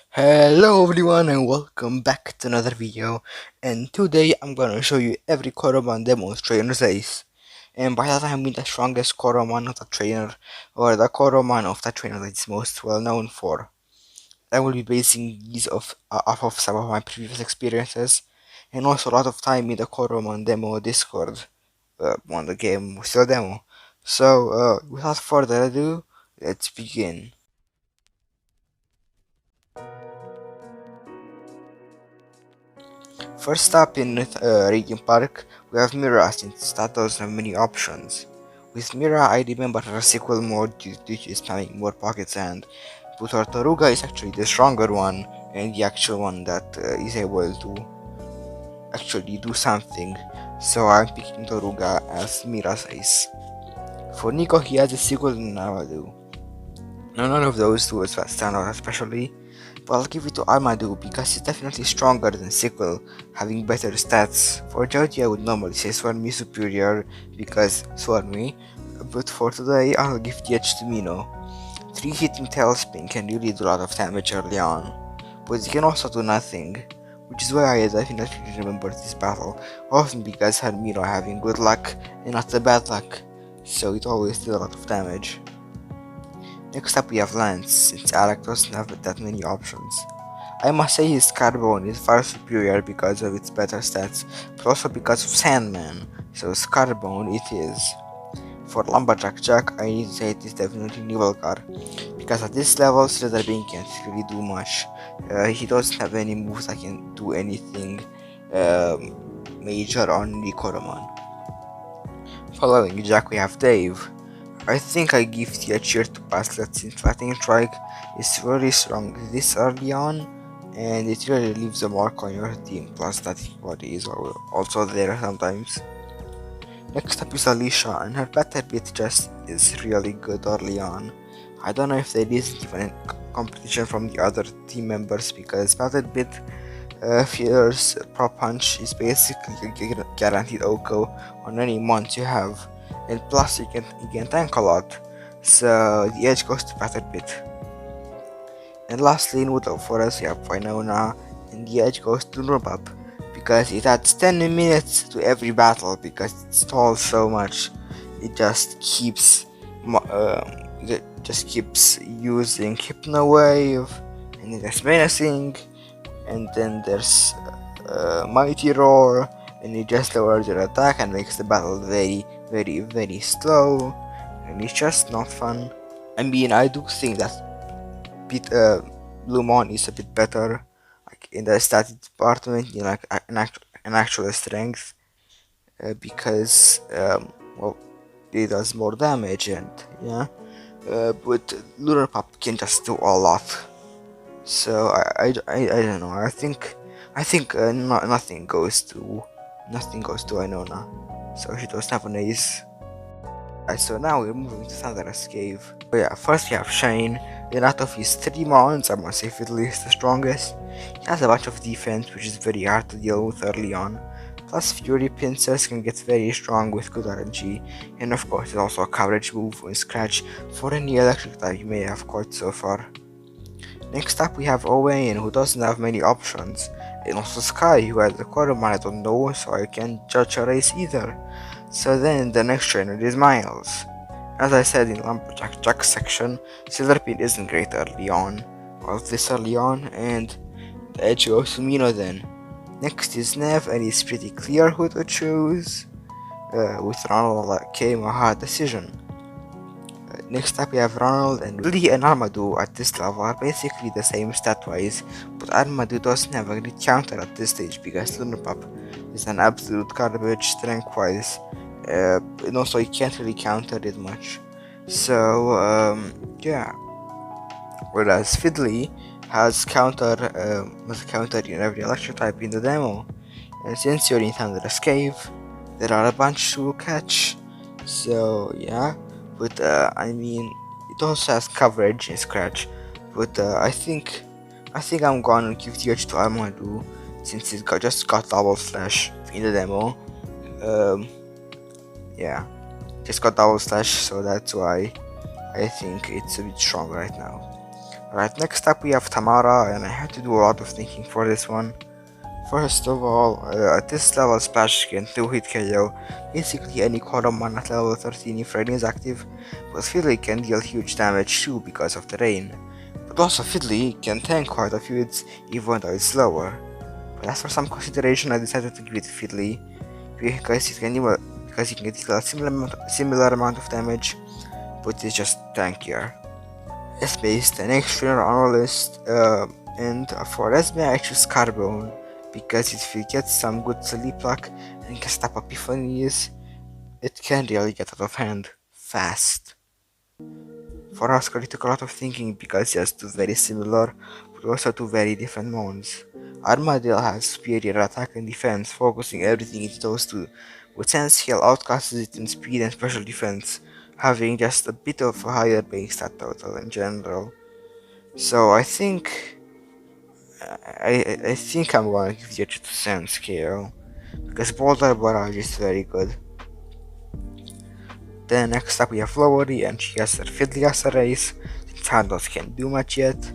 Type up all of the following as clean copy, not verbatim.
Hello everyone and welcome back to another video, and today I'm gonna show you every Coromon demo trainer says. And by that I mean the strongest Coromon of the trainer, or the Coromon of the trainer that is most well known for. I will be basing these off of some of my previous experiences, and also a lot of time in the Coromon demo Discord on the game still demo. So without further ado, let's begin. First up in Region Park, we have Mira, since that doesn't have many options. With Mira, I remember her sequel mode due to spamming more pockets, but her Taruga is actually the stronger one and the actual one that is able to actually do something. So I'm picking Taruga as Mira's ace. For Nico, he has a sequel in Navadu. None of those two is stand out especially, but I'll give it to Armadu because it's definitely stronger than Sequel, having better stats. For Jody I would normally say Swarmy superior because Swarmy, but for today I'll give the edge to Mino. 3 hitting Tailspin can really do a lot of damage early on, but it can also do nothing, which is why I definitely remember this battle, often because had Mino having good luck and not the bad luck, so it always did a lot of damage. Next up we have Lance, since Alec doesn't have that many options. I must say his Carbone is far superior because of its better stats, but also because of Sandman, so Scarbone it is. For Lumberjack Jack, I need to say it is definitely Nibelgar, because at this level Slytherin can't really do much. He doesn't have any moves that can do anything major on the Coromon. Following Jack we have Dave. I think I give the cheer to Paslet since Lightning Strike is very strong this early on, and it really leaves a mark on your team, plus that body is also there sometimes. Next up is Alicia, and her battle bit just is really good early on. I don't know if there isn't even competition from the other team members because battle bit fears Pro Punch is basically a guaranteed OCO on any month you have, and plus you can tank a lot, so the edge goes to Battle Bit. And lastly in Woodlow Forest we have Winona, and the edge goes to Nurbab, because it adds 10 minutes to every battle because it stalls so much. It just keeps using Hypno Wave, and there's Menacing, and then there's Mighty Roar, and it just lowers your attack and makes the battle very slow, and it's just not fun. I mean, I do think that Lumon is a bit better, like in the stat department, like an actual strength, because well, it does more damage, and yeah, but Lunar Pop can just do a lot. So I don't know. I think nothing goes to Winona. So she doesn't have an ace. So now we're moving to Thunderous Cave. But yeah, first we have Shane. And out of his 3 mons, I must say Fiddly is the strongest. He has a bunch of defense, which is very hard to deal with early on. Plus Fury Pincers can get very strong with good RNG, and of course it's also a coverage move and scratch for any electric type you may have caught so far. Next up we have Owain, who doesn't have many options, and also Sky, who has a Coromon I don't know, so I can't judge her race either. So then the next trainer is Miles. As I said in Lumberjack Jack's section, Silverpin isn't great early on, or this early on, and the edge goes to Mino then. Next is Nev, and it's pretty clear who to choose. With Ronald came a hard decision. Next up we have Ronald, and Willy and Armadu at this level are basically the same stat-wise, but Armadu doesn't have a great counter at this stage because Lunarpop is an absolute garbage strength-wise, and also you can't really counter it much. So yeah. Whereas Fiddly has counter in every electric type in the demo, and since you're in Thunderous Cave, there are a bunch to catch. So yeah, but I mean, it also has coverage and scratch, but I think I'm gonna give the edge to Armadu since it just got double slash in the demo. Yeah, just got double slash, so that's why I think it's a bit strong right now. Right, next up we have Tamara, and I had to do a lot of thinking for this one. First of all, at this level Splash can 2-hit KO basically any Coromon at level 13 if Rain is active, but Fiddly can deal huge damage too because of the rain. But also Fiddly can tank quite a few hits even though it's slower. But as for some consideration I decided to give it to Fiddly because he can deal a similar amount of damage, but it's just tankier. Esme is the next trainer on our list, and for Esme I choose Carbone, because if it gets some good sleep luck and can stop epiphanies, it can really get out of hand fast. For Oscar it took a lot of thinking because he has two very similar but also two very different mons. Armadale has superior attack and defense, focusing everything into those two, but Sensiel outcasts it in speed and special defense, having just a bit of a higher base stat total in general. So I think I'm gonna give the edge to Sensiel, because Boulder Barrage is very good. Then next up we have Flowery, and she has her Fiddly as a race, since Handles can't do much yet.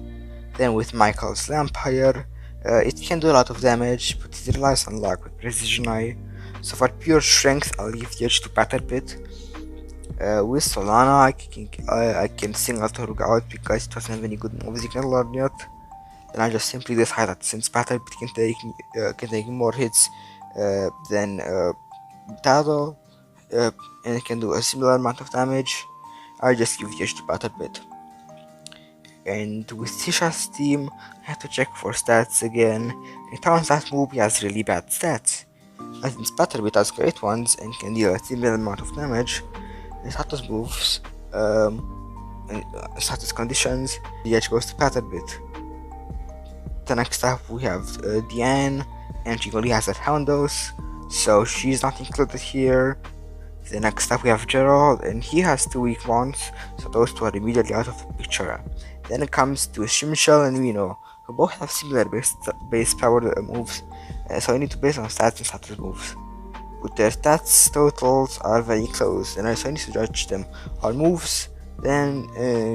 Then with Michael's Lampire, it can do a lot of damage, but it relies on luck with Precision Eye. So for pure strength, I'll give the edge to Patterpit. With Solana, I can single Torug out because it doesn't have any good moves you can learn yet. Then I just simply decide that since Patterpit can take more hits than Tado, and it can do a similar amount of damage, I just give the edge to Patterpit. And with Tisha's team, I had to check for stats again. It turns out Mooby has really bad stats. I think Patterbit has great ones and can deal a similar amount of damage. In status moves, and status conditions, the edge goes to Patterbit. The next up we have Diane, and she only has a Houndos, so she's not included here. The next up we have Gerald, and he has two weak ones, so those two are immediately out of the picture. Then it comes to Shimshell and Mino, who both have similar base power moves, so I need to base on stats and status moves. But their stats totals are very close, and so I need to judge them on moves. Then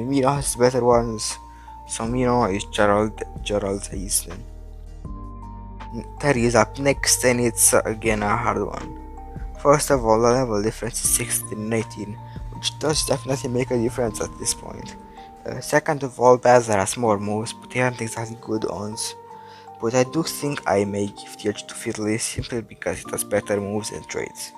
Mino has better ones, so Mino is Gerald's ace then. Terry is up next, and it's again a hard one. First of all, the level difference is 16 and 18, which does definitely make a difference at this point. Second of all, BaAAaye has more moves, but they aren't exactly good ons. But I do think I may give the edge to Fiddly simply because it has better moves and traits.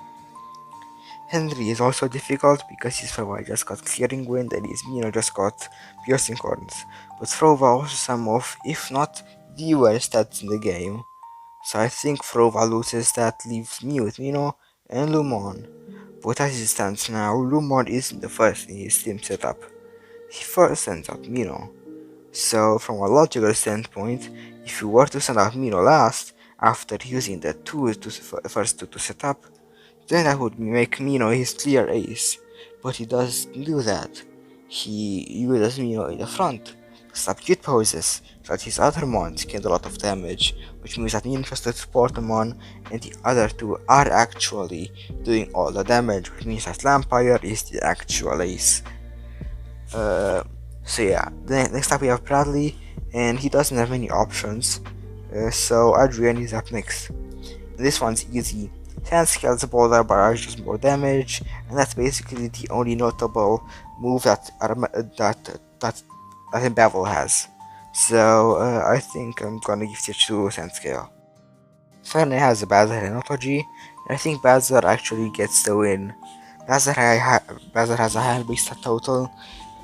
Henry is also difficult because his Frova just got Clearing Wind and his Mino just got Piercing Horns, but Frova also some of, if not the worst stats in the game. So I think Frova loses that, leaves me with Mino and Lumon. But as it stands now, Lumon isn't the first in his team setup. He first sends out Mino. So from a logical standpoint, if you were to send out Mino last, after using the first two to set up, then that would make Mino his clear ace. But he doesn't do that. He uses Mino in the front, substitute poses, so that his other mons can do a lot of damage, which means that Mino has to support the mon, and the other two are actually doing all the damage, which means that Lampire is the actual ace. So yeah, then next up we have Bradley, and he doesn't have any options, so Adrian is up next. This one's easy. Sensiel's Boulder Barrage does more damage, and that's basically the only notable move that Bevel has. So I think I'm gonna give it to Sensiel. Ferne has a BaAAaye and Autogy, and I think BaAAaye actually gets the win. BaAAaye has a higher base stat total,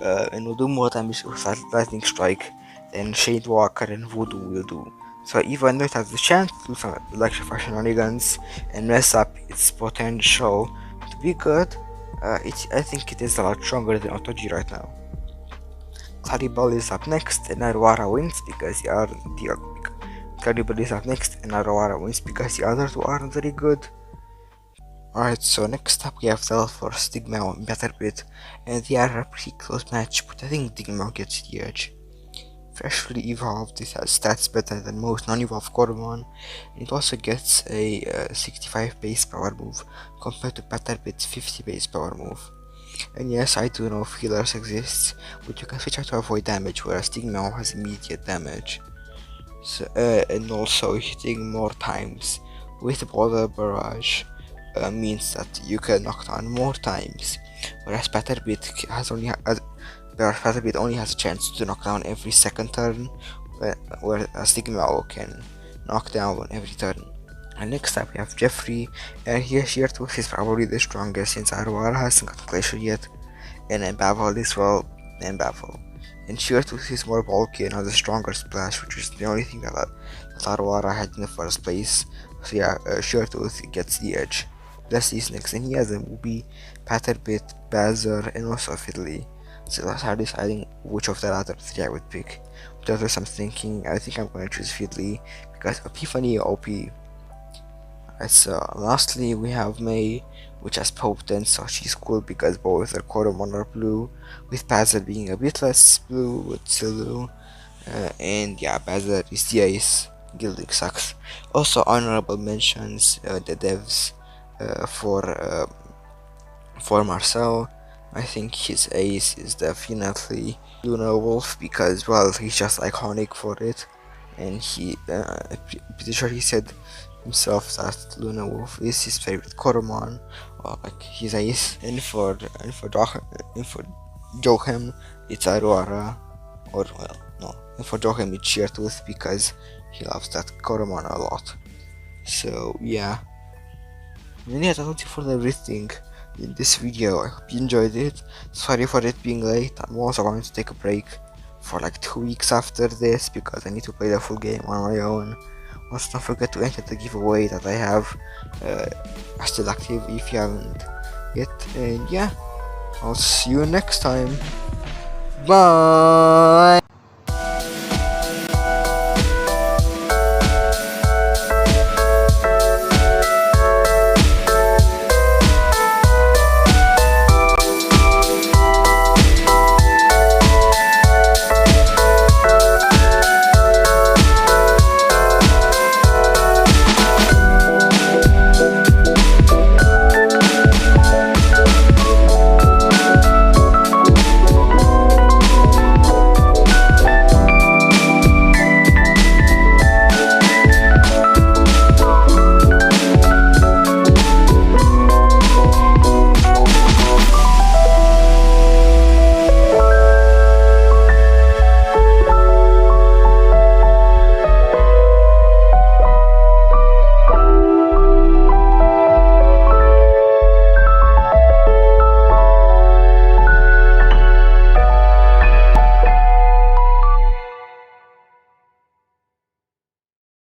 and will do more damage with Lightning Strike than Shade Walker and Voodoo will do. So even though it has the chance to do some electrify shenanigans and mess up its potential to be good, I think it is a lot stronger than Autogy right now. Claribel is up next, and Aurora wins because the other two aren't very good. Alright, so next up we have for Stigma and Betterbit, and they are a pretty close match, but I think Stigma gets the edge. Freshly evolved, it has stats better than most non-evolved Coromon, and it also gets a 65 base power move compared to Betterbit's 50 base power move. And yes, I do know healers exist, but you can switch out to avoid damage, whereas Stigma has immediate damage. So, and also hitting more times with Border Barrage means that you can knock down more times, whereas Patherbit only has a chance to knock down every second turn, whereas Stigma can knock down every turn. And next up we have Jeffrey, and here Sheer Tooth is probably the strongest since Aurora hasn't got Glacier yet, and then Bavel as well, and Bavel. And Sheer Tooth is more bulky and has a stronger splash, which is the only thing that Aurora had in the first place. So yeah, Sheer Tooth gets the edge. Let's see next, and he has a movie, Patherbit, Bazar, and also Fiddly. So let's start deciding which of the other three I would pick. But after some thinking, I think I'm going to choose Fiddly because Epiphany OP. So lastly we have May, which has potent, so she's cool because both her Coromon are blue, with Bazar being a bit less blue, but still blue. And yeah, Bazar is the ace. Gilding sucks. Also honorable mentions, the devs for Marcel. I think his ace is definitely Luna Wolf because, well, he's just iconic for it, and pretty sure he said himself that Luna Wolf is his favorite Coromon, or like his ace. And for Joachim, it's Aurora, or well, no, and for Joachim it's Sheertooth because he loves that Coromon a lot. So yeah, and yeah, that's it for everything in this video. I hope you enjoyed it. Sorry for it being late. I'm also going to take a break for like 2 weeks after this because I need to play the full game on my own. Also, don't forget to enter the giveaway that I have still active if you haven't yet. And yeah, I'll see you next time. Bye.